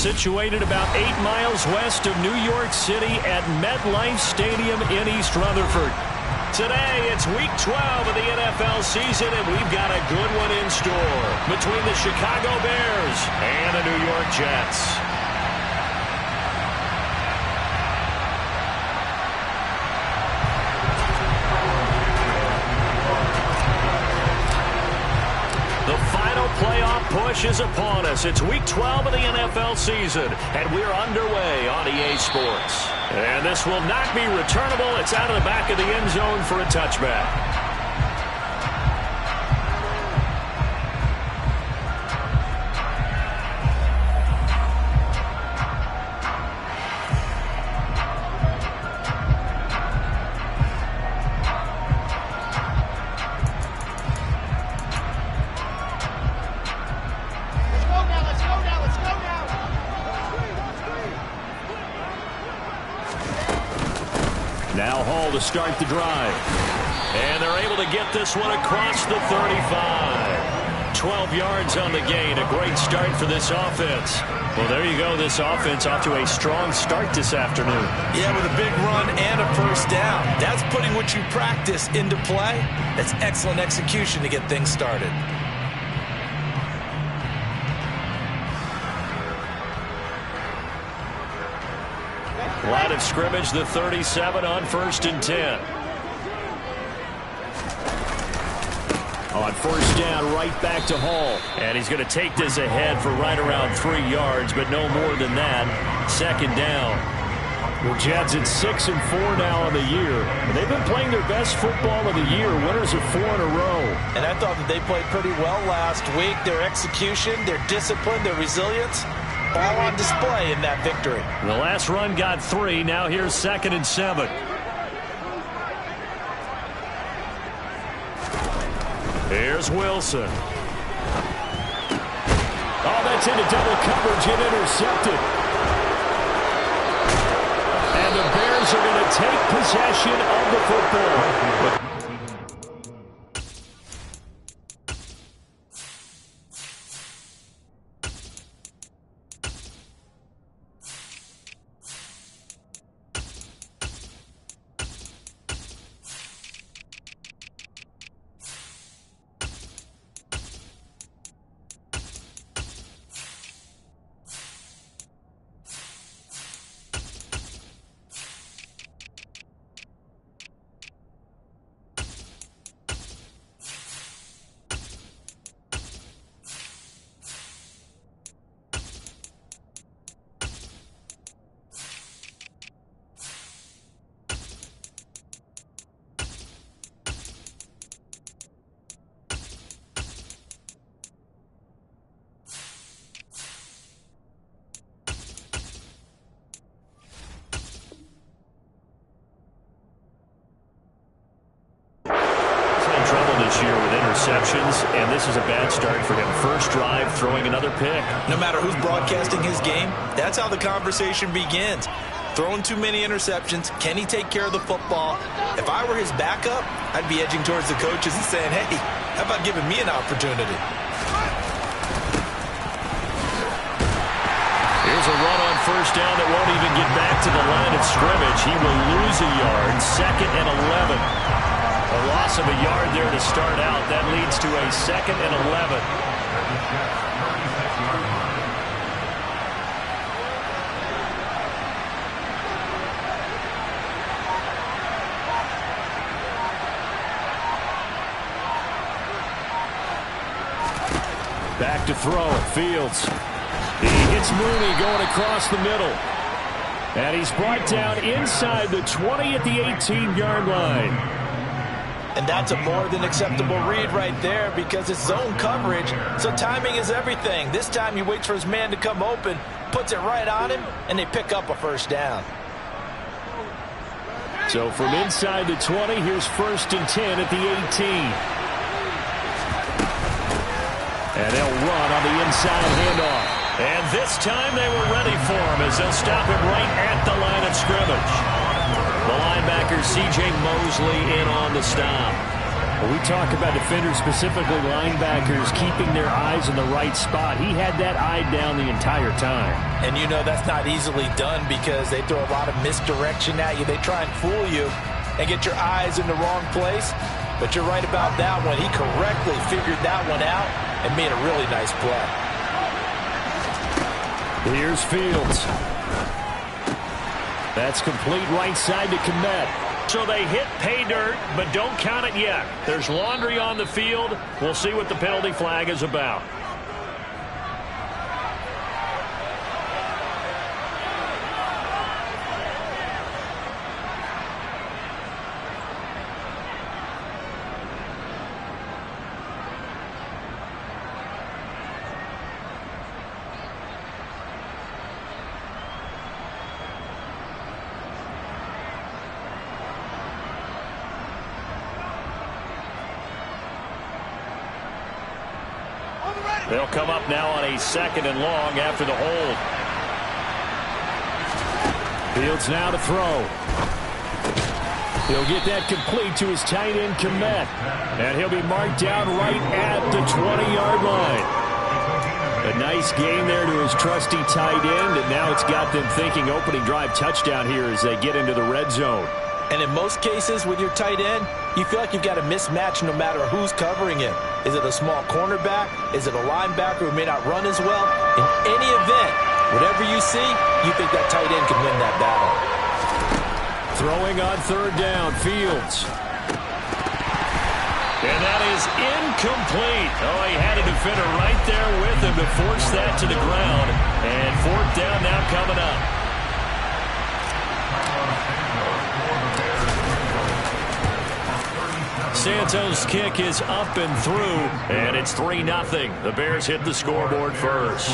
situated about 8 miles west of New York City at MetLife Stadium in East Rutherford. Today, it's Week 12 of the NFL season, and we've got a good one in store between the Chicago Bears and the New York Jets. The final playoff push is upon us. It's Week 12 of the NFL season, and we're underway on EA Sports. And this will not be returnable. It's out of the back of the end zone for a touchback. Now Hall to start the drive. And they're able to get this one across the 35. 12 yards on the gain. A great start for this offense. Well, there you go. This offense off to a strong start this afternoon. Yeah, with a big run and a first down. That's putting what you practice into play. That's excellent execution to get things started. Line of scrimmage, the 37 on 1st and 10. On first down, right back to Hall. And he's going to take this ahead for right around 3 yards, but no more than that. 2nd down. The Jets at 6-4 now on the year. And they've been playing their best football of the year. Winners of 4 in a row. And I thought that they played pretty well last week. Their execution, their discipline, their resilience, all on display in that victory. The last run got 3. Now here's 2nd and 7. Here's Wilson. Oh, that's into double coverage and intercepted. And the Bears are going to take possession of the football. Year with interceptions, and this is a bad start for him. First drive, throwing another pick. No matter who's broadcasting his game, that's how the conversation begins. Throwing too many interceptions, can he take care of the football? If I were his backup, I'd be edging towards the coaches and saying, hey, how about giving me an opportunity? Here's a run on first down that won't even get back to the line of scrimmage. He will lose a yard. 2nd and 11. A loss of a yard there to start out. That leads to a 2nd and 11. Back to throw. Fields. He hits Mooney going across the middle. And he's brought down inside the 20 at the 18-yard line. And that's a more than acceptable read right there because it's zone coverage, so timing is everything. This time he waits for his man to come open, puts it right on him, and they pick up a first down. So from inside the 20, here's 1st and 10 at the 18. And they'll run on the inside handoff. And this time they were ready for him as they'll stop him right at the line of scrimmage. The linebacker, C.J. Mosley, in on the stop. Well, we talk about defenders, specifically linebackers, keeping their eyes in the right spot. He had that eye down the entire time. And you know that's not easily done because they throw a lot of misdirection at you. They try and fool you and get your eyes in the wrong place. But you're right about that one. He correctly figured that one out and made a really nice play. Here's Fields. That's complete right side to Kmet. So they hit pay dirt, but don't count it yet. There's laundry on the field. We'll see what the penalty flag is about. They'll come up now on a 2nd and long after the hold. Fields now to throw. He'll get that complete to his tight end, Kmet. And he'll be marked down right at the 20-yard line. A nice gain there to his trusty tight end, and now it's got them thinking opening drive touchdown here as they get into the red zone. And in most cases with your tight end, you feel like you've got a mismatch no matter who's covering him. Is it a small cornerback? Is it a linebacker who may not run as well? In any event, whatever you see, you think that tight end can win that battle. Throwing on 3rd down, Fields. And that is incomplete. Oh, he had a defender right there with him to force that to the ground. And 4th down now coming up. Santos' kick is up and through, and it's 3-0. The Bears hit the scoreboard first.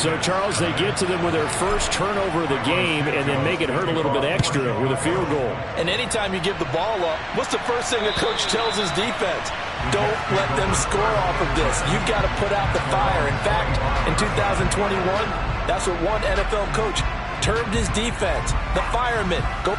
So, Charles, they get to them with their first turnover of the game and then make it hurt a little bit extra with a field goal. And anytime you give the ball up, what's the first thing a coach tells his defense? Don't let them score off of this. You've got to put out the fire. In fact, in 2021, that's what one NFL coach termed his defense, the firemen. Go.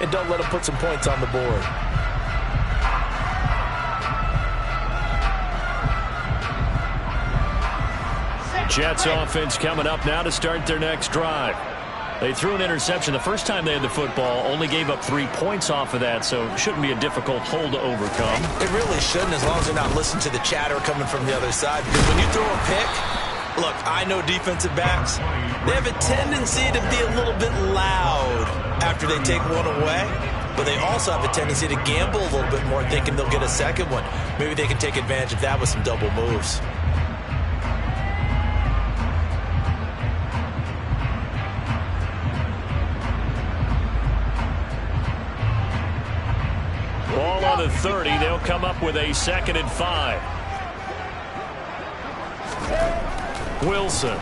And don't let them put some points on the board. Jets offense coming up now to start their next drive. They threw an interception the first time they had the football, only gave up 3 points off of that, so it shouldn't be a difficult hole to overcome. It really shouldn't, as long as they're not listening to the chatter coming from the other side. Because when you throw a pick, look, I know defensive backs, they have a tendency to be a little bit loud after they take one away. But they also have a tendency to gamble a little bit more, thinking they'll get a second one. Maybe they can take advantage of that with some double moves. Ball on the 30. They'll come up with a 2nd and 5. Wilson.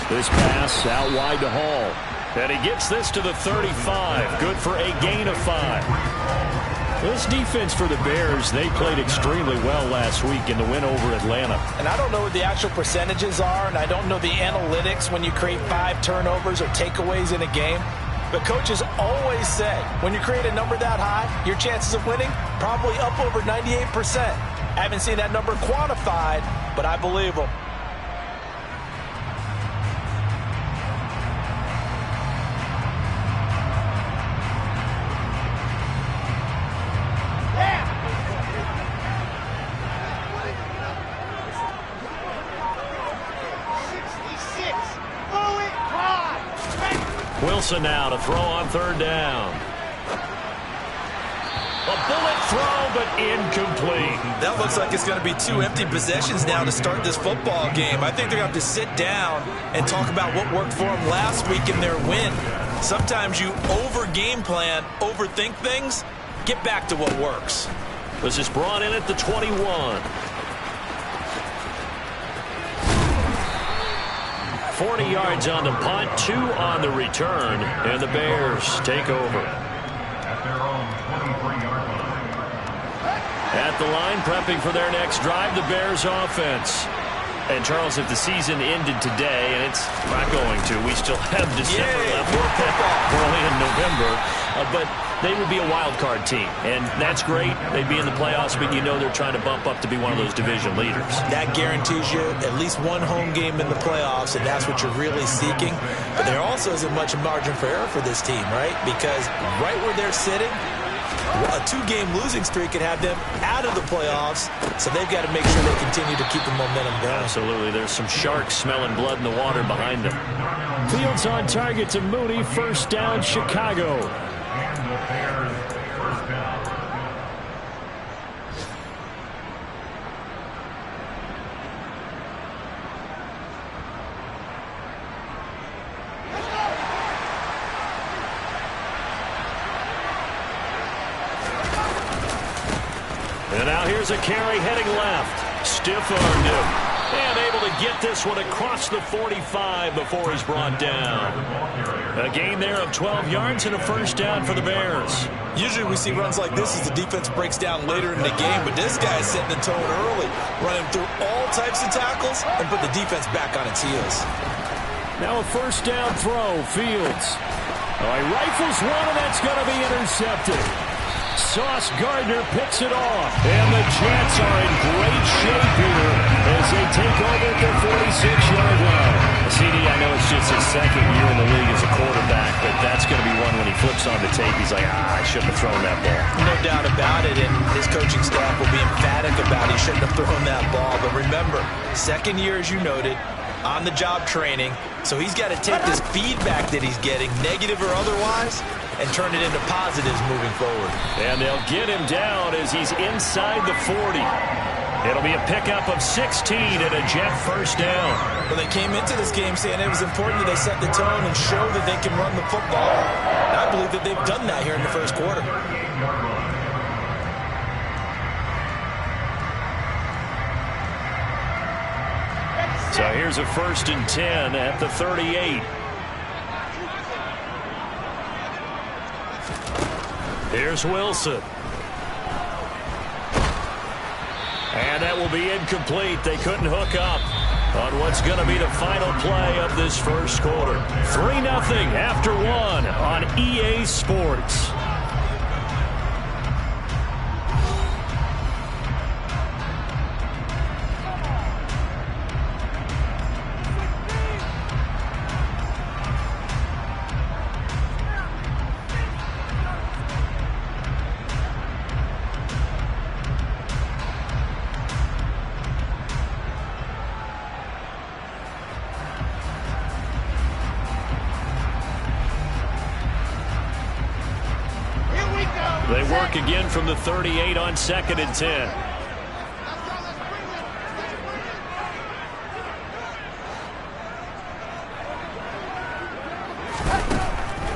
This pass out wide to Hall. And he gets this to the 35. Good for a gain of 5. This defense for the Bears, they played extremely well last week in the win over Atlanta. And I don't know what the actual percentages are, and I don't know the analytics when you create 5 turnovers or takeaways in a game. But coaches always say, when you create a number that high, your chances of winning probably up over 98%. I haven't seen that number quantified, but I believe them. Wilson now to throw on 3rd down. A bullet throw, but incomplete. That looks like it's going to be 2 empty possessions now to start this football game. I think they're going to have to sit down and talk about what worked for them last week in their win. Sometimes you over-game plan, overthink things. Get back to what works. This is brought in at the 21. 40 yards on the punt, 2 on the return, and the Bears take over. At the line, prepping for their next drive, the Bears offense. And, Charles, if the season ended today, and it's not going to, we still have December left, early in November, but they would be a wild card team, and that's great. They'd be in the playoffs, but you know they're trying to bump up to be one of those division leaders. That guarantees you at least one home game in the playoffs, and that's what you're really seeking. But there also isn't much margin for error for this team, right? Because right where they're sitting, a 2-game losing streak could have them out of the playoffs, so they've got to make sure they continue to keep the momentum going. Absolutely. There's some sharks smelling blood in the water behind them. Fields on target to Mooney. First down, Chicago. And now here's a carry heading left. Stiff-armed him. And able to get this one across the 45 before he's brought down. A gain there of 12 yards and a first down for the Bears. Usually we see runs like this as the defense breaks down later in the game, but this guy's setting the tone early, running through all types of tackles and put the defense back on its heels. Now a first down throw, Fields. Oh, he rifles one, and that's going to be intercepted. Sauce Gardner picks it off. And the Jets are in great shape here as they take over at their 46-yard line. CD, I know it's just his second year in the league as a quarterback, but that's going to be one when he flips on the tape. He's like, I shouldn't have thrown that ball. No doubt about it, and his coaching staff will be emphatic about he shouldn't have thrown that ball. But remember, second year, as you noted, on-the-job training, so he's got to take this feedback that he's getting, negative or otherwise, and turn it into positives moving forward. And they'll get him down as he's inside the 40. It'll be a pickup of 16 and a Jet first down. Well, they came into this game saying it was important that they set the tone and show that they can run the football. And I believe that they've done that here in the first quarter. So here's a 1st and 10 at the 38. Here's Wilson. And that will be incomplete. They couldn't hook up on what's going to be the final play of this first quarter. 3-0 after 1 on EA Sports. They work again from the 38 on 2nd and 10.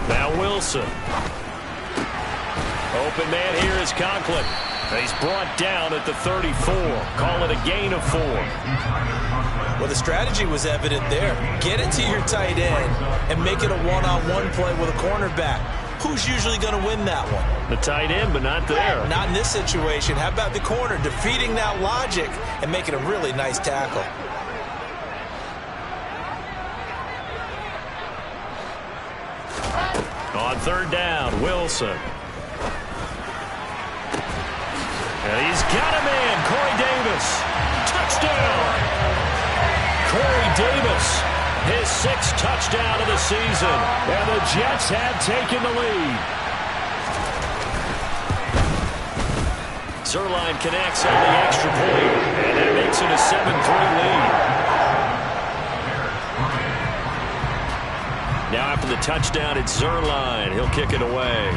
Now Wilson. Open man here is Conklin. He's brought down at the 34. Call it a gain of 4. Well, the strategy was evident there. Get it to your tight end and make it a one-on-one play with a cornerback. Who's usually going to win that one? The tight end, but not there. Not in this situation. How about the corner defeating that logic and making a really nice tackle? On 3rd down, Wilson. And he's got a man, Corey Davis. Touchdown! Corey Davis, his 6th touchdown of the season. And the Jets have taken the lead. Zuerlein connects on the extra point, and that makes it a 7-3 lead. Now after the touchdown, it's Zuerlein. He'll kick it away.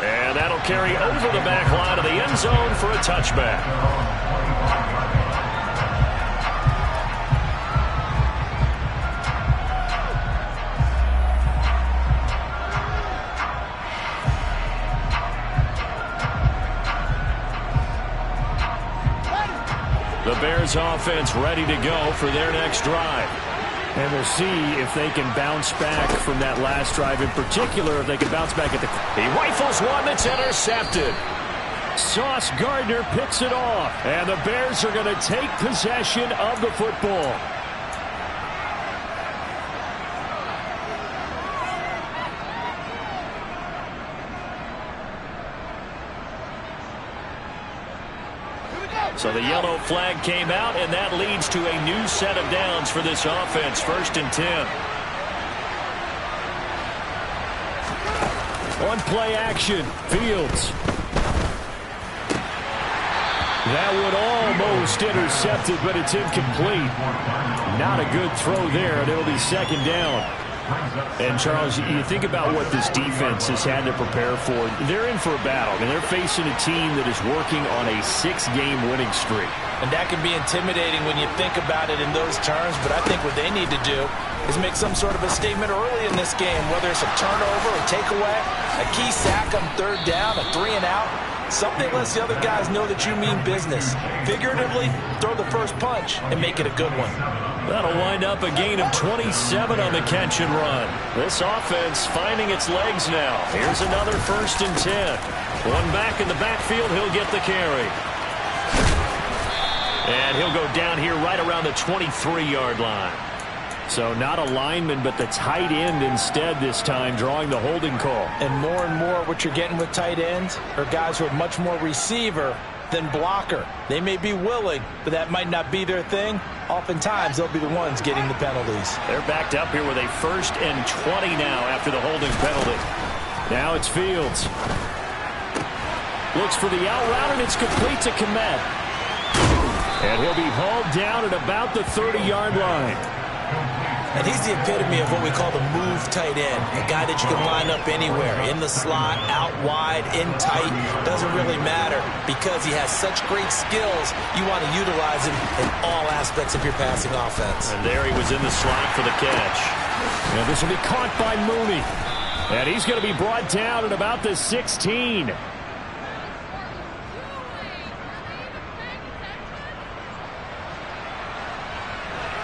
And that'll carry over the back line of the end zone for a touchback. The Bears offense ready to go for their next drive. And we'll see if they can bounce back from that last drive. In particular, if they can bounce back at the... He rifles one that's intercepted. Sauce Gardner picks it off. And the Bears are going to take possession of the football. So the yellow flag came out, and that leads to a new set of downs for this offense. 1st and 10. On play action, Fields. That would almost intercept it, but it's incomplete. Not a good throw there, and it'll be 2nd down. And, Charles, you think about what this defense has had to prepare for. They're in for a battle. I mean, they're facing a team that is working on a 6-game winning streak. And that can be intimidating when you think about it in those terms, but I think what they need to do is make some sort of a statement early in this game, whether it's a turnover, a takeaway, a key sack on 3rd down, a 3-and-out. Something lets the other guys know that you mean business. Figuratively, throw the first punch and make it a good one. That'll wind up a gain of 27 on the catch and run. This offense finding its legs now. Here's another 1st and 10. One back in the backfield, he'll get the carry. And he'll go down here right around the 23-yard line. So not a lineman, but the tight end instead this time, drawing the holding call. And more what you're getting with tight ends are guys who are much more receiver than blocker. They may be willing, but that might not be their thing. Oftentimes, they'll be the ones getting the penalties. They're backed up here with a 1st and 20 now after the holding penalty. Now it's Fields. Looks for the out route, and it's complete to Kmet. And he'll be hauled down at about the 30-yard line. And he's the epitome of what we call the move tight end. A guy that you can line up anywhere. In the slot, out wide, in tight. Doesn't really matter because he has such great skills. You want to utilize him in all aspects of your passing offense. And there he was in the slot for the catch. And this will be caught by Mooney. And he's going to be brought down at about the 16.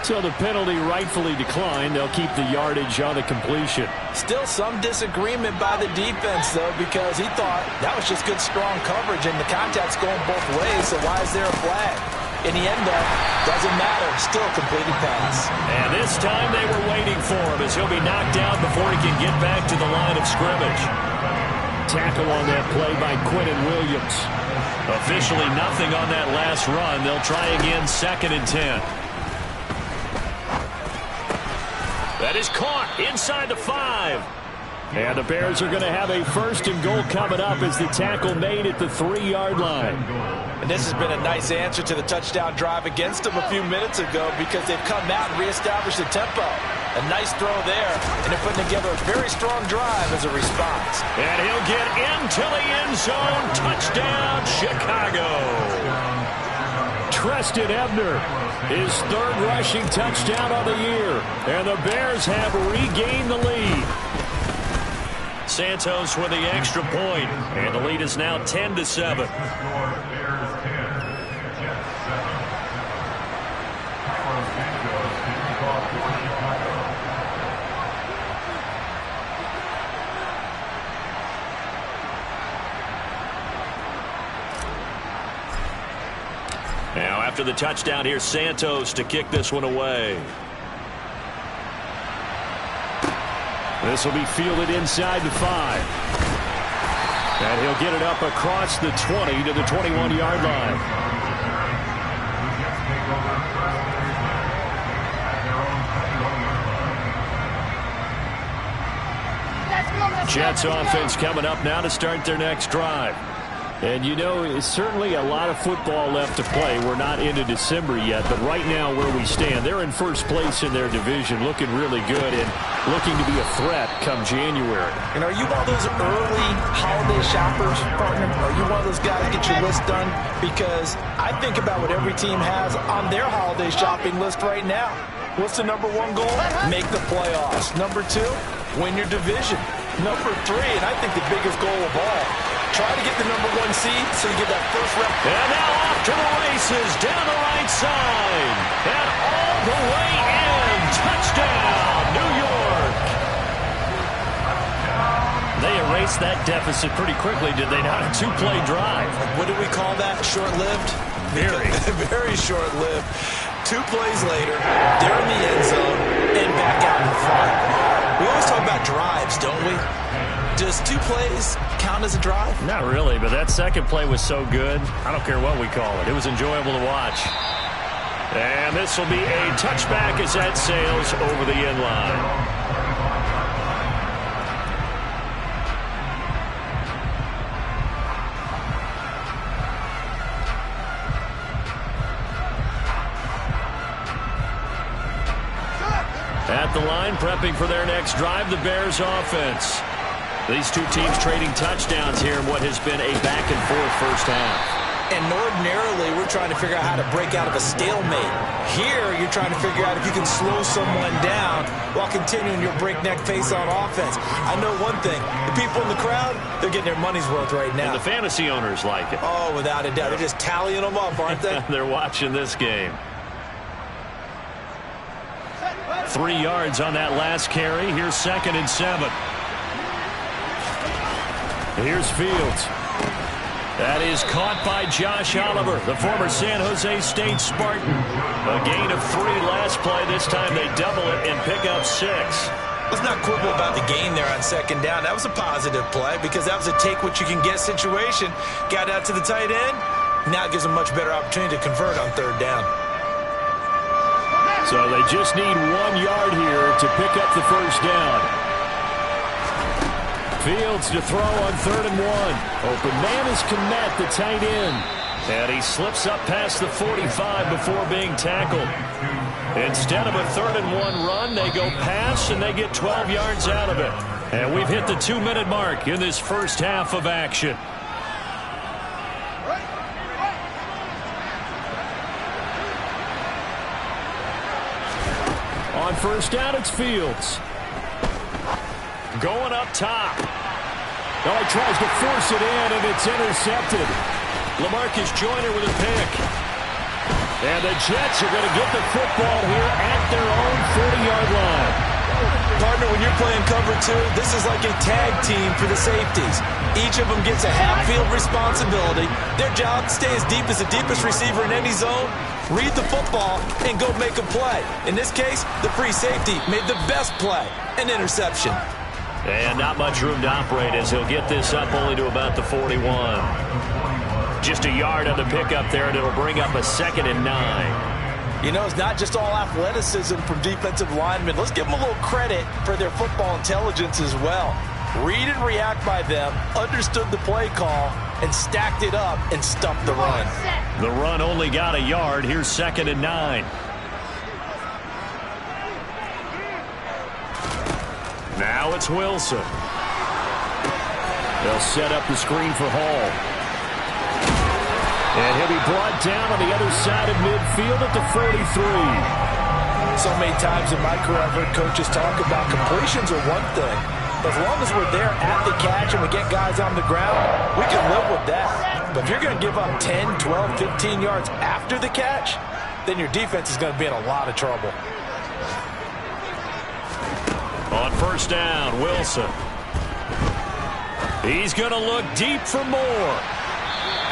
So the penalty rightfully declined. They'll keep the yardage on the completion. Still some disagreement by the defense, though, because he thought that was just good, strong coverage, and the contact's going both ways, so why is there a flag? In the end, though, doesn't matter. Still a completed pass. And this time they were waiting for him as he'll be knocked down before he can get back to the line of scrimmage. Tackle on that play by Quinnen Williams. Officially nothing on that last run. They'll try again, 2nd and 10. That is caught inside the 5. And the Bears are going to have a 1st and goal coming up as the tackle made at the 3-yard line. And this has been a nice answer to the touchdown drive against them a few minutes ago because they've come out and reestablished the tempo. A nice throw there, and they're putting together a very strong drive as a response. And he'll get into the end zone. Touchdown, Chicago. Treston Ebner, his 3rd rushing touchdown of the year. And the Bears have regained the lead. Santos with the extra point, and the lead is now 10-7. Now after the touchdown, here's Santos to kick this one away. This will be fielded inside the 5. And he'll get it up across the 20 to the 21-yard line. Jets offense coming up now to start their next drive. And, you know, it's certainly a lot of football left to play. We're not into December yet, but right now where we stand, they're in first place in their division, looking really good and looking to be a threat come January. And are you one of those early holiday shoppers, partner? Are you one of those guys that get your list done? Because I think about what every team has on their holiday shopping list right now. What's the number one goal? Make the playoffs. Number two, win your division. Number three, and I think the biggest goal of all, try to get the number one seed so you get that first rep. And now off to the races down the right side. And all the way in. Touchdown, New York. They erased that deficit pretty quickly, did they not? A two-play drive. What do we call that? Short-lived? Very. Very short-lived. 2 plays later, they're in the end zone and back out in front. We always talk about drives, don't we? Does 2 plays count as a drive? Not really, but that second play was so good. I don't care what we call it. It was enjoyable to watch. And this will be a touchback as that sails over the end line. At the line, prepping for their next drive, the Bears offense. These two teams trading touchdowns here in what has been a back-and-forth first half. And ordinarily, we're trying to figure out how to break out of a stalemate. Here, you're trying to figure out if you can slow someone down while continuing your breakneck pace on offense. I know one thing. The people in the crowd, they're getting their money's worth right now. And the fantasy owners like it. Oh, without a doubt. They're just tallying them up, aren't they? They're watching this game. 3 yards on that last carry. Here's 2nd and 7. Here's Fields. That is caught by Josh Oliver, the former San Jose State Spartan. A gain of 3 last play. This time they double it and pick up 6. Let's not quibble about the gain there on 2nd down. That was a positive play because that was a take-what-you-can-get situation. Got out to the tight end. Now it gives them much better opportunity to convert on 3rd down. So they just need 1 yard here to pick up the first down. Fields to throw on 3rd and 1. Open man is Kmet, the tight end. And he slips up past the 45 before being tackled. Instead of a 3rd and 1 run, they go pass and they get 12 yards out of it. And we've hit the 2-minute mark in this first half of action. On first down, it's Fields. Going up top. Oh, he tries to force it in, and it's intercepted. LaMarcus Joyner with a pick. And the Jets are going to get the football here at their own 40-yard line. Partner, when you're playing cover 2, this is like a tag team for the safeties. Each of them gets a half-field responsibility. Their job, stay as deep as the deepest receiver in any zone, read the football, and go make a play. In this case, the free safety made the best play, an interception. And not much room to operate as he'll get this up only to about the 41. Just a yard on the pickup there, and it'll bring up a 2nd and 9. You know, it's not just all athleticism from defensive linemen. Let's give them a little credit for their football intelligence as well. Read and react by them, understood the play call, and stacked it up and stuffed the run. The run only got a yard. Here's 2nd and 9. Now it's Wilson. They'll set up the screen for Hall. And he'll be brought down on the other side of midfield at the 43. So many times in my career, I've heard coaches talk about completions are one thing. But as long as we're there at the catch and we get guys on the ground, we can live with that. But if you're going to give up 10, 12, 15 yards after the catch, then your defense is going to be in a lot of trouble. On first down, Wilson. He's going to look deep for more.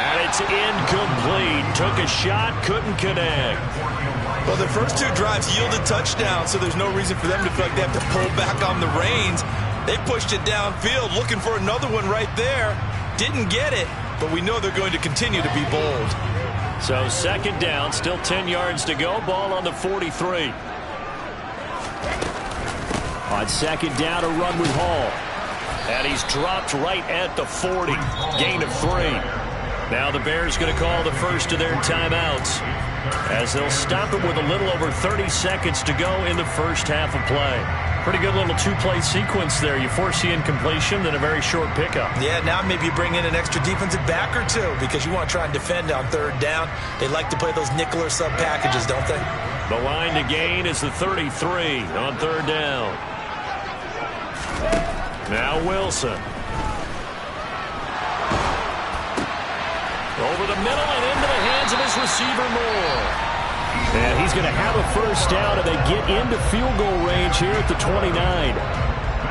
And it's incomplete. Took a shot, couldn't connect. Well, the first 2 drives yielded touchdowns, so there's no reason for them to feel like they have to pull back on the reins. They pushed it downfield, looking for another one right there. Didn't get it, but we know they're going to continue to be bold. So 2nd down, still 10 yards to go. Ball on the 43. On 2nd down, a run with Hall. And he's dropped right at the 40. Gain of 3. Now the Bears going to call the first of their timeouts as they'll stop it with a little over 30 seconds to go in the first half of play. Pretty good little two-play sequence there. You force the incompletion, then a very short pickup. Yeah, now maybe you bring in an extra defensive back or two because you want to try and defend on third down. They like to play those nickel or sub packages, don't they? The line to gain is the 33 on third down. Now Wilson. Over the middle and into the hands of his receiver Moore. And he's going to have a first down, and they get into field goal range here at the 29.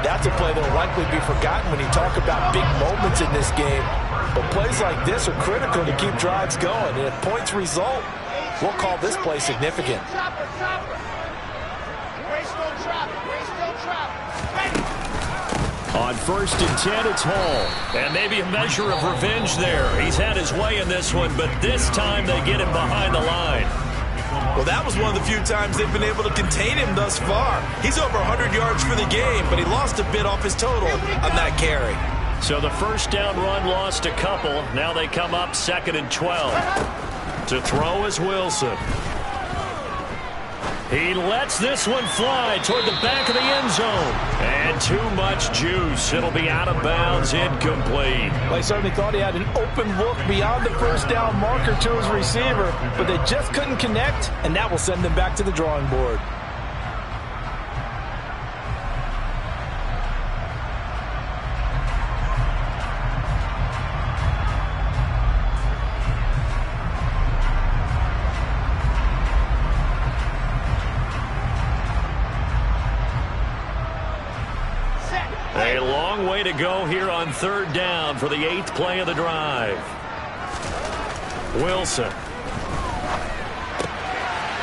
That's a play that will likely be forgotten when you talk about big moments in this game. But plays like this are critical to keep drives going. And if points result, we'll call this play significant. On first and 10, it's Hall. And maybe a measure of revenge there. He's had his way in this one, but this time they get him behind the line. Well, that was one of the few times they've been able to contain him thus far. He's over 100 yards for the game, but he lost a bit off his total on that carry. So the first down run lost a couple. Now they come up 2nd and 12. To throw is Wilson. He lets this one fly toward the back of the end zone. And too much juice. It'll be out of bounds, incomplete. Well, he certainly thought he had an open look beyond the first down marker to his receiver, but they just couldn't connect, and that will send them back to the drawing board. A long way to go here on third down for the 8th play of the drive. Wilson.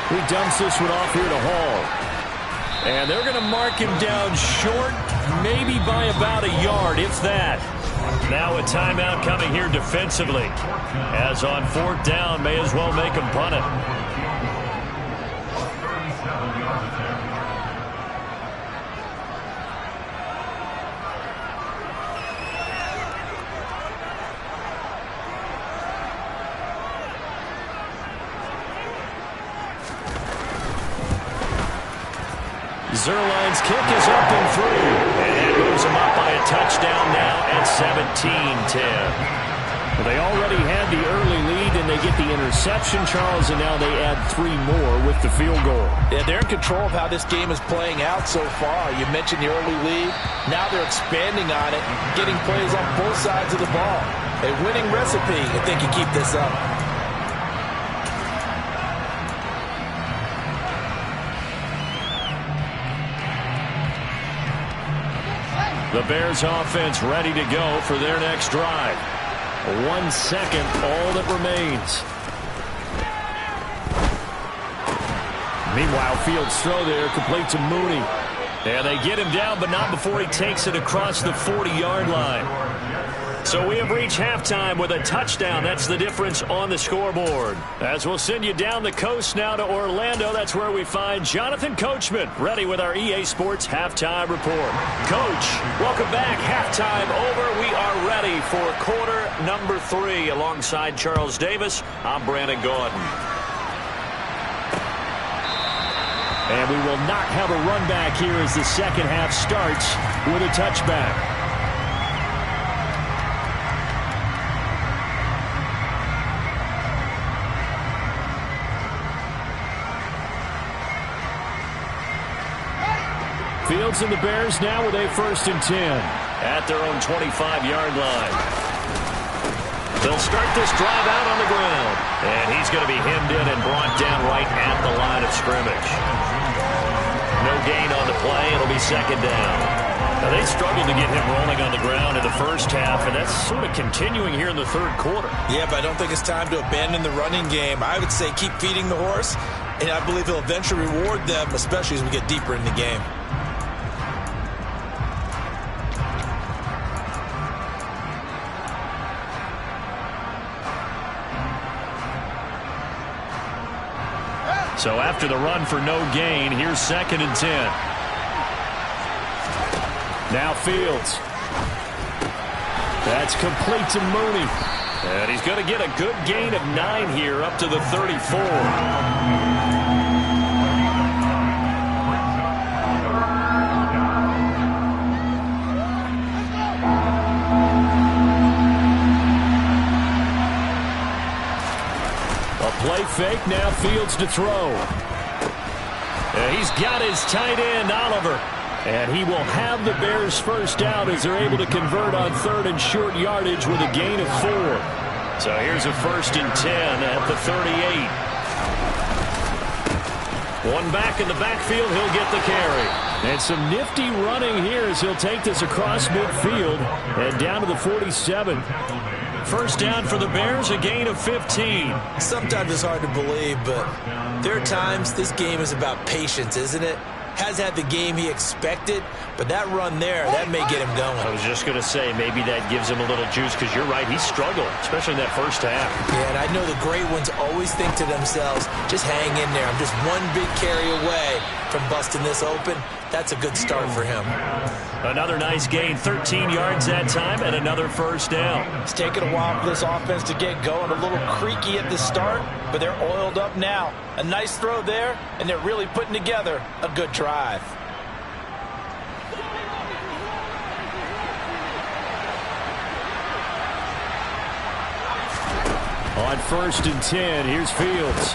He dumps this one off here to Hall. And they're going to mark him down short, maybe by about a yard, if that. Now a timeout coming here defensively. As on 4th down, may as well make him punt it. Zuerlein's kick is up and through. And that moves him up by a touchdown now at 17-10. Well, they already had the early lead, and they get the interception, Charles, and now they add 3 more with the field goal. Yeah, they're in control of how this game is playing out so far. You mentioned the early lead. Now they're expanding on it, getting plays on both sides of the ball. A winning recipe if they can keep this up. The Bears offense ready to go for their next drive. 1 second, all that remains. Meanwhile, Fields' throw there complete to Mooney. And they get him down, but not before he takes it across the 40-yard line. So we have reached halftime with a touchdown. That's the difference on the scoreboard. As we'll send you down the coast now to Orlando, that's where we find Jonathan Coachman, ready with our EA Sports Halftime Report. Coach, welcome back. Halftime over. We are ready for quarter number 3. Alongside Charles Davis, I'm Brandon Gaudin. And we will not have a run back here as the second half starts with a touchback. Fields and the Bears now with a 1st and 10 at their own 25-yard line. They'll start this drive out on the ground. And he's going to be hemmed in and brought down right at the line of scrimmage. No gain on the play. It'll be 2nd down. Now, they struggled to get him rolling on the ground in the first half, and that's sort of continuing here in the 3rd quarter. Yeah, but I don't think it's time to abandon the running game. I would say keep feeding the horse, and I believe he'll eventually reward them, especially as we get deeper in the game. So after the run for no gain, here's 2nd and 10. Now Fields. That's complete to Mooney. And he's going to get a good gain of 9 here up to the 34. Play fake, now Fields to throw. And he's got his tight end, Oliver. And he will have the Bears first down as they're able to convert on 3rd and short yardage with a gain of 4. So here's a 1st and 10 at the 38. One back in the backfield, he'll get the carry. And some nifty running here as he'll take this across midfield and down to the 47. First down for the Bears, a gain of 15. Sometimes it's hard to believe, but there are times this game is about patience, isn't it? Has had the game he expected, but that run there, that may get him going. I was just going to say, maybe that gives him a little juice, because you're right, he struggled, especially in that first half. Yeah, and I know the great ones always think to themselves, just hang in there. I'm just one big carry away from busting this open. That's a good start for him. Another nice gain, 13 yards that time, and another first down. It's taken a while for this offense to get going. A little creaky at the start, but they're oiled up now. A nice throw there, and they're really putting together a good drive. On 1st and 10, here's Fields.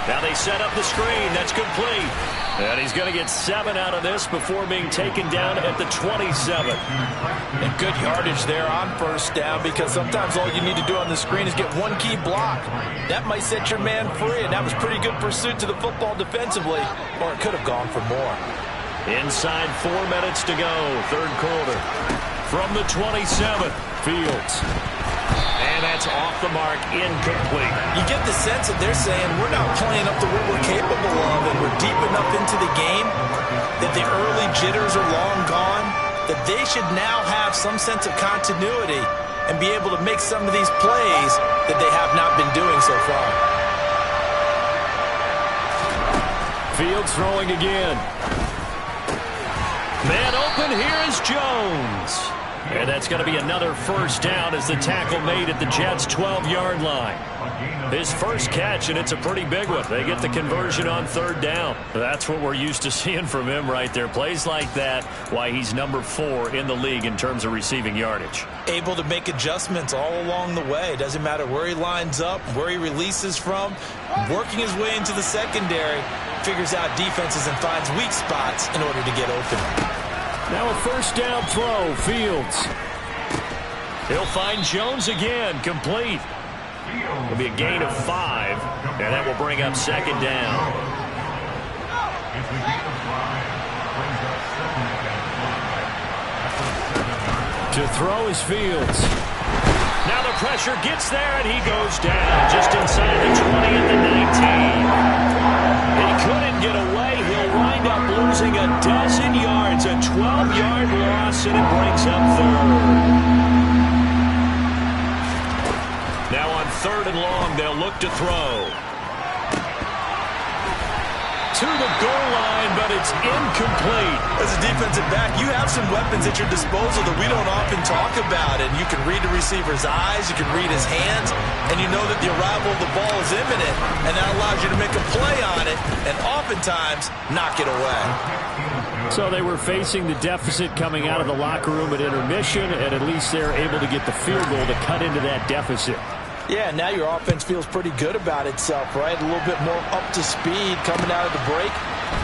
Now they set up the screen. That's complete. And he's going to get 7 out of this before being taken down at the 27. And good yardage there on first down, because sometimes all you need to do on the screen is get one key block. That might set your man free, and that was pretty good pursuit to the football defensively, or it could have gone for more. Inside 4 minutes to go, 3rd quarter. From the 27, Fields. And that's off the mark, incomplete. You get the sense that they're saying we're not playing up to what we're capable of, and we're deep enough into the game that the early jitters are long gone, that they should now have some sense of continuity and be able to make some of these plays that they have not been doing so far. Fields throwing again. Man open, here is Jones. And that's going to be another first down as the tackle made at the Jets' 12-yard line. His first catch, and it's a pretty big one. They get the conversion on 3rd down. That's what we're used to seeing from him right there. Plays like that, why he's number 4 in the league in terms of receiving yardage. Able to make adjustments all along the way. Doesn't matter where he lines up, where he releases from. Working his way into the secondary, figures out defenses and finds weak spots in order to get open. Now a first down throw, Fields. He'll find Jones again, complete. It'll be a gain of 5, and that will bring up 2nd down. To throw is Fields. Now the pressure gets there, and he goes down just inside the 20 at the 19. He couldn't get away. He'll wind up losing a dozen yards, a 12-yard loss, and it brings up 3rd. Now on 3rd and long, they'll look to throw. To the goal line, but it's incomplete. As a defensive back, you have some weapons at your disposal that we don't often talk about. And you can read the receiver's eyes, you can read his hands, and you know that the arrival of the ball is imminent. And that allows you to make a play on it and oftentimes knock it away. So they were facing the deficit coming out of the locker room at intermission, and at least they're able to get the field goal to cut into that deficit. Yeah, now your offense feels pretty good about itself, right? A little bit more up to speed coming out of the break.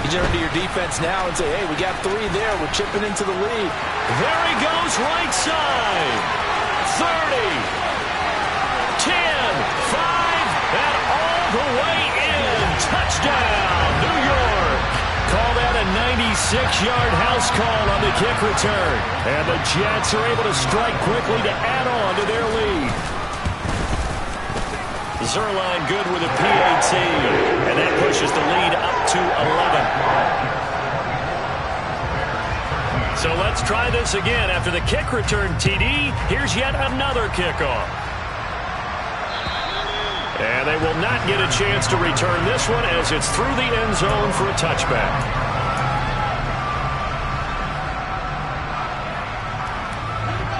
You turn to your defense now and say, hey, we got 3 there. We're chipping into the lead. There he goes, right side. 30, 10, 5, and all the way in. Touchdown, New York. Call that a 96-yard house call on the kick return. And the Jets are able to strike quickly to add on to their lead. Zuerlein good with a PAT, and that pushes the lead up to 11. So let's try this again. After the kick return TD, here's yet another kickoff. And they will not get a chance to return this one as it's through the end zone for a touchback.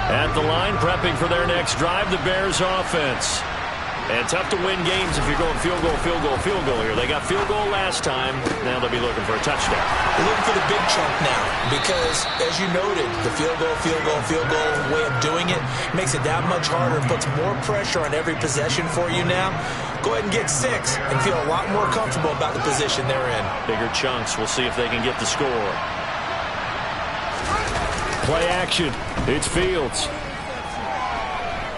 At the line, prepping for their next drive, the Bears offense. And tough to win games if you're going field goal, field goal, field goal here. They got field goal last time. Now they'll be looking for a touchdown. They're looking for the big chunk now because, as you noted, the field goal way of doing it makes it that much harder and puts more pressure on every possession for you now. Go ahead and get 6 and feel a lot more comfortable about the position they're in. Bigger chunks. We'll see if they can get the score. Play action. It's Fields.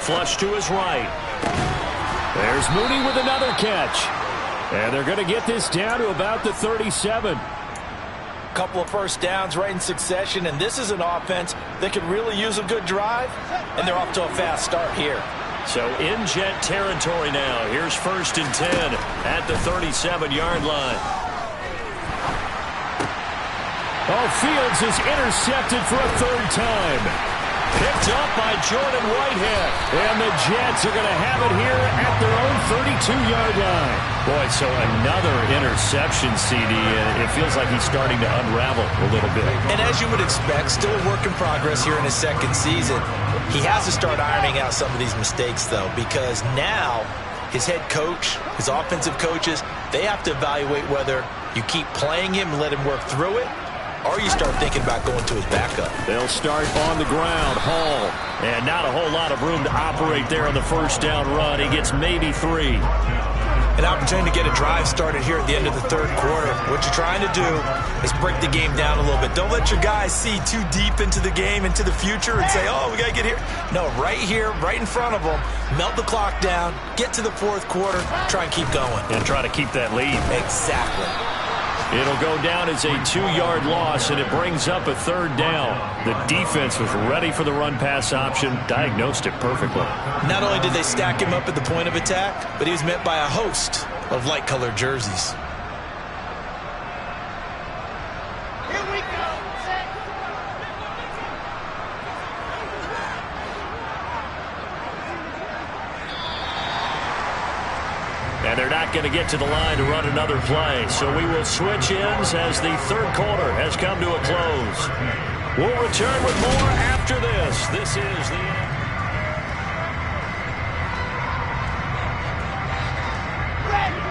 Flush to his right. There's Mooney with another catch. And they're going to get this down to about the 37. Couple of first downs right in succession, and this is an offense that could really use a good drive, and they're off to a fast start here. So in Jet territory now. Here's 1st and 10 at the 37-yard line. Oh, Fields is intercepted for a 3rd time. Picked up by Jordan Whitehead. And the Jets are going to have it here at their own 32-yard line. Boy, so another interception, CD, and it feels like he's starting to unravel a little bit. And as you would expect, still a work in progress here in his 2nd season. He has to start ironing out some of these mistakes, though, because now his head coach, his offensive coaches, they have to evaluate whether you keep playing him and let him work through it, or you start thinking about going to his backup. They'll start on the ground. Hall. And not a whole lot of room to operate there on the 1st down run. He gets maybe 3. An opportunity to get a drive started here at the end of the 3rd quarter. What you're trying to do is break the game down a little bit. Don't let your guys see too deep into the game, into the future, and say, oh, we got to get here. No, right here, right in front of them, melt the clock down, get to the 4th quarter, try and keep going. And try to keep that lead. Exactly. It'll go down as a 2-yard loss, and it brings up a 3rd down. The defense was ready for the run-pass option, diagnosed it perfectly. Not only did they stack him up at the point of attack, but he was met by a host of light-colored jerseys. Here we go. And they're not going to get to the line to run another play. So we will switch ends as the 3rd quarter has come to a close. We'll return with more after this. This is the end.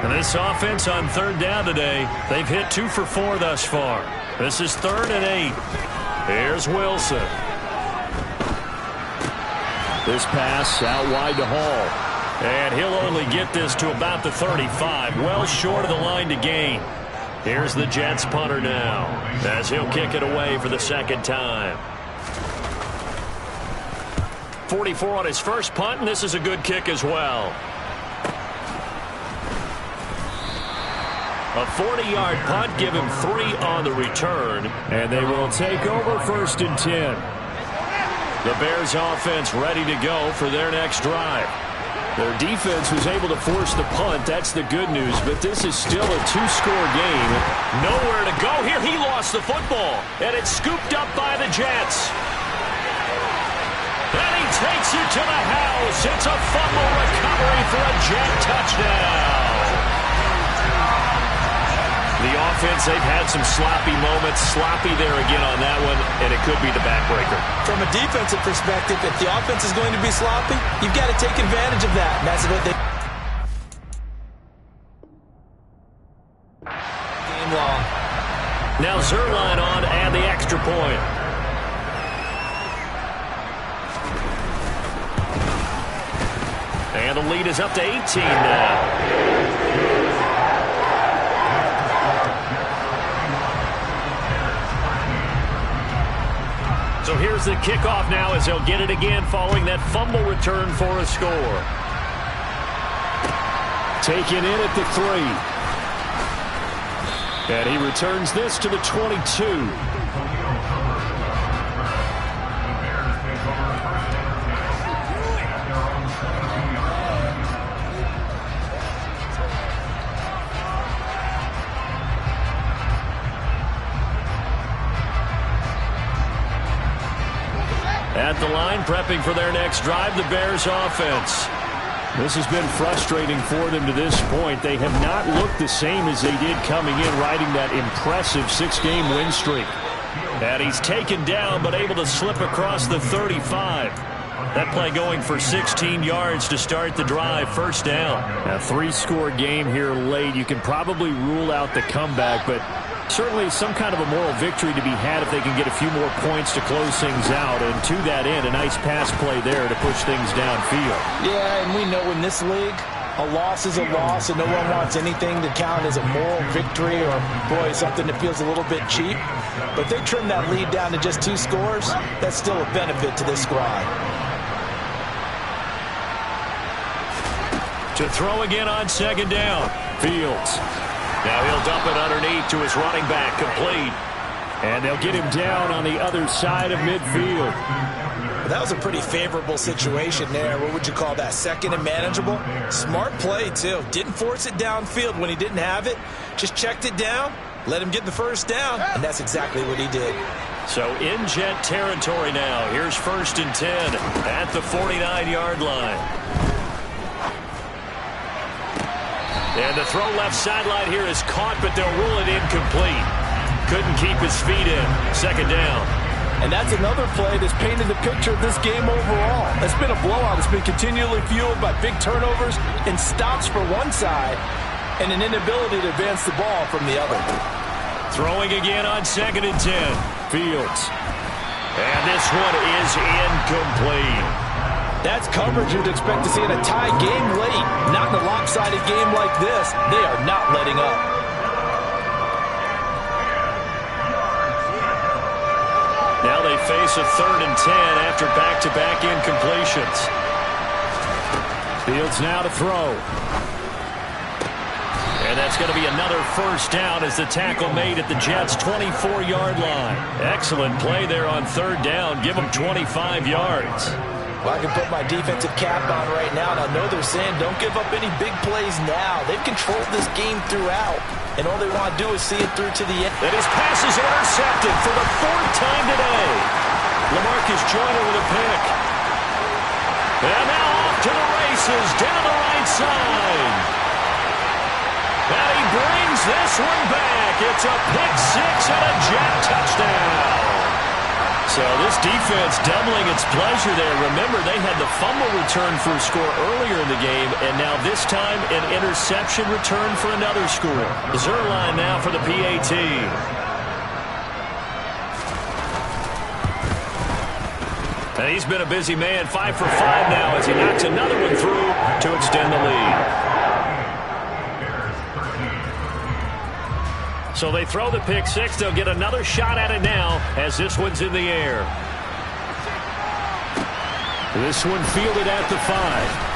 And this offense on 3rd down today, they've hit 2 for 4 thus far. This is 3rd and 8. Here's Wilson. This pass out wide to Hall. And he'll only get this to about the 35, well short of the line to gain. Here's the Jets punter now, as he'll kick it away for the 2nd time. 44 on his first punt, and this is a good kick as well. A 40-yard punt, give him 3 on the return, and they will take over 1st and 10. The Bears offense ready to go for their next drive. Their defense was able to force the punt. That's the good news, but this is still a 2-score game. Nowhere to go here. He lost the football, and it's scooped up by the Jets. And he takes it to the house. It's a fumble recovery for a Jet touchdown. The offense, they've had some sloppy moments. Sloppy there again on that one, and it could be the backbreaker. From a defensive perspective, if the offense is going to be sloppy, you've got to take advantage of that. And that's what they game long. Now Zuerlein on and the extra point. And the lead is up to 18 now. So here's the kickoff now as they'll get it again following that fumble return for a score. Taken in at the 3. And he returns this to the 22. At the line, prepping for their next drive, the Bears offense. This has been frustrating for them to this point. They have not looked the same as they did coming in, riding that impressive 6-game win streak. And he's taken down, but able to slip across the 35. That play going for 16 yards to start the drive, first down. A 3-score game here late. You can probably rule out the comeback, but certainly some kind of a moral victory to be had if they can get a few more points to close things out. And to that end, a nice pass play there to push things downfield. Yeah, and we know in this league, a loss is a loss, and no one wants anything to count as a moral victory or, boy, something that feels a little bit cheap. But they trim that lead down to just 2 scores. That's still a benefit to this squad. To throw again on second down. Fields. Now he'll dump it underneath to his running back, complete. And they'll get him down on the other side of midfield. Well, that was a pretty favorable situation there. What would you call that? Second and manageable? Smart play, too. Didn't force it downfield when he didn't have it. Just checked it down, let him get the first down, and that's exactly what he did. So in Jet territory now. Here's 1st and 10 at the 49-yard line. And the throw left sideline here is caught, but they'll rule it incomplete. Couldn't keep his feet in. Second down. And that's another play that's painted the picture of this game overall. It's been a blowout. It's been continually fueled by big turnovers and stops for one side and an inability to advance the ball from the other. Throwing again on 2nd and 10. Fields. And this one is incomplete. That's coverage you'd expect to see in a tie game late. Not in a lopsided game like this. They are not letting up. Now they face a 3rd and 10 after back-to-back incompletions. Fields now to throw. And that's going to be another first down as the tackle made at the Jets' 24-yard line. Excellent play there on 3rd down. Give them 25 yards. Well, I can put my defensive cap on right now, and I know they're saying don't give up any big plays now. They've controlled this game throughout, and all they want to do is see it through to the end. And his pass is intercepted for the 4th time today. LaMarcus Joyner with a pick. And now off to the races down the right side. And he brings this one back. It's a pick 6 and a Jet touchdown. So this defense doubling its pleasure there. Remember, they had the fumble return for a score earlier in the game, and now this time an interception return for another score. Zuerlein now for the PAT. And he's been a busy man, 5 for 5 now as he knocks another one through to extend the lead. So they throw the pick 6. They'll get another shot at it now as this one's in the air. This one fielded at the 5.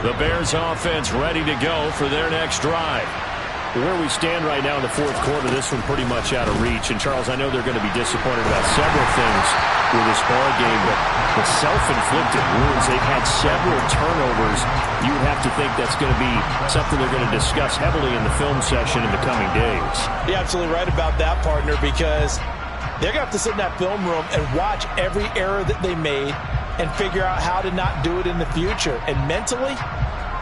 The Bears offense ready to go for their next drive. Where we stand right now in the 4th quarter, this one pretty much out of reach. And, Charles, I know they're going to be disappointed about several things with this ball game, but the self-inflicted wounds, they've had several turnovers. You would have to think that's going to be something they're going to discuss heavily in the film session in the coming days. You're absolutely right about that, partner, because they're going to have to sit in that film room and watch every error that they made and figure out how to not do it in the future. And mentally,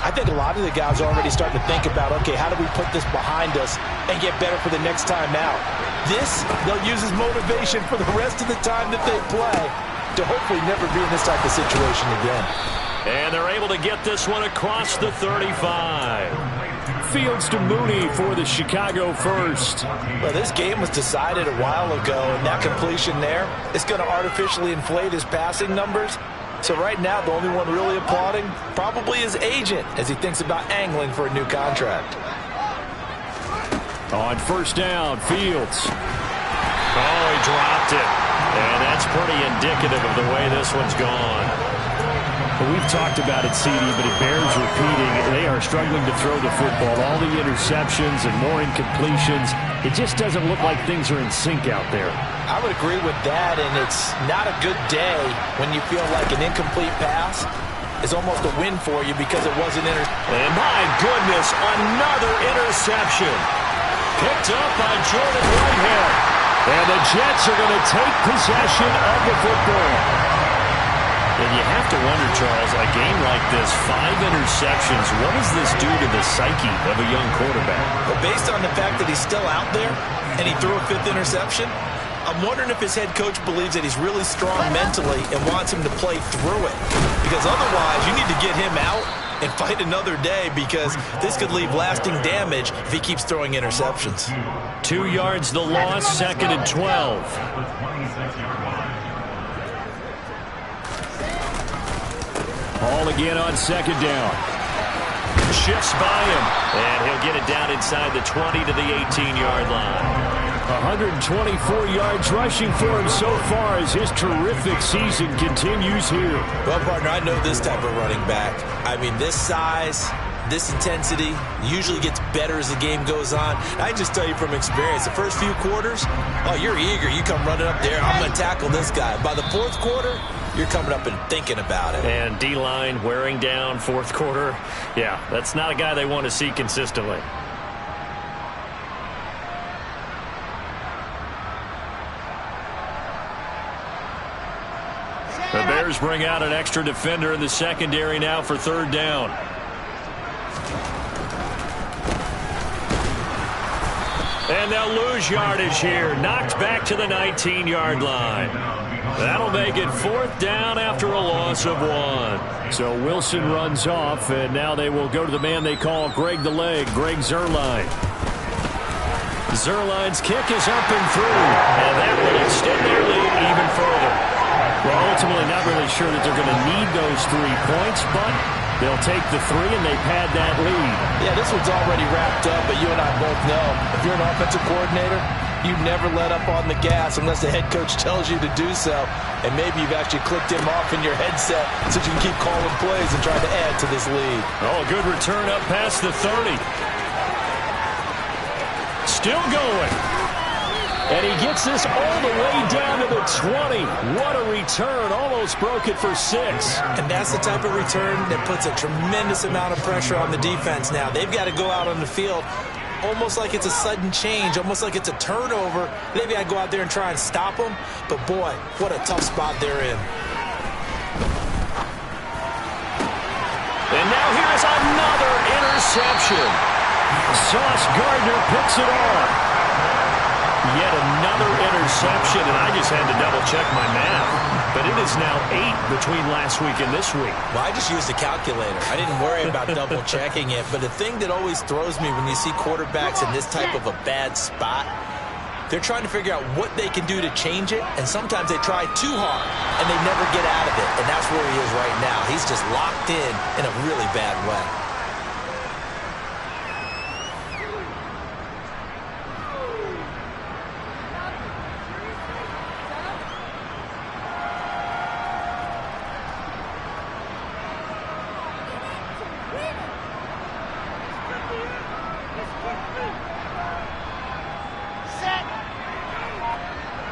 I think a lot of the guys are already starting to think about, okay, how do we put this behind us and get better for the next time out? This, they'll use as motivation for the rest of the time that they play to hopefully never be in this type of situation again. And they're able to get this one across the 35. Fields to Mooney for the Chicago first. Well, this game was decided a while ago, and that completion there is going to artificially inflate his passing numbers. So right now, the only one really applauding probably his agent as he thinks about angling for a new contract. On 1st down, Fields. Oh, he dropped it. And that's pretty indicative of the way this one's gone. Well, we've talked about it, CD, but it bears repeating. They are struggling to throw the football. All the interceptions and more incompletions. It just doesn't look like things are in sync out there. I would agree with that, and it's not a good day when you feel like an incomplete pass is almost a win for you because it wasn't And my goodness, another interception. Picked up by Jordan Whitehead. And the Jets are going to take possession of the football. And you have to wonder, Charles, a game like this, 5 interceptions, what does this do to the psyche of a young quarterback? Well, based on the fact that he's still out there and he threw a 5th interception, I'm wondering if his head coach believes that he's really strong mentally and wants him to play through it. Because otherwise, you need to get him out and fight another day, because this could leave lasting damage if he keeps throwing interceptions. 2 yards the loss, 2nd and 12. Ball again on 2nd down. Shifts by him, and he'll get it down inside the 20 to the 18-yard line. 124 yards rushing for him so far as his terrific season continues here. Well, partner, I know this type of running back. I mean, this size, this intensity usually gets better as the game goes on. I just tell you from experience, the first few quarters, oh, you're eager. You come running up there, I'm going to tackle this guy. By the 4th quarter, you're coming up and thinking about it. And D-line wearing down 4th quarter. Yeah, that's not a guy they want to see consistently. The Bears bring out an extra defender in the secondary now for 3rd down. And they'll lose yardage here. Knocked back to the 19-yard line. That'll make it 4th down after a loss of 1. So Wilson runs off, and now they will go to the man they call Greg the Leg, Greg Zuerlein. Zuerlein's kick is up and through, and that will extend their lead even further. Well, ultimately not really sure that they're going to need those 3 points, but they'll take the 3 and they pad that lead. Yeah, this one's already wrapped up, but you and I both know if you're an offensive coordinator, you never let up on the gas unless the head coach tells you to do so. And maybe you've actually clicked him off in your headset so you can keep calling plays and trying to add to this lead. Oh, a good return up past the 30. Still going. And he gets this all the way down to the 20. What a return. Almost broke it for 6. And that's the type of return that puts a tremendous amount of pressure on the defense now. They've got to go out on the field almost like it's a sudden change, almost like it's a turnover. Maybe I go out there and try and stop them. But, boy, what a tough spot they're in. And now here's another interception. Sauce Gardner picks it off. Yet another interception, and I just had to double-check my math. But it is now 8 between last week and this week. Well, I just used a calculator. I didn't worry about double-checking it. But the thing that always throws me when you see quarterbacks in this type of a bad spot, they're trying to figure out what they can do to change it, and sometimes they try too hard, and they never get out of it. And that's where he is right now. He's just locked in a really bad way.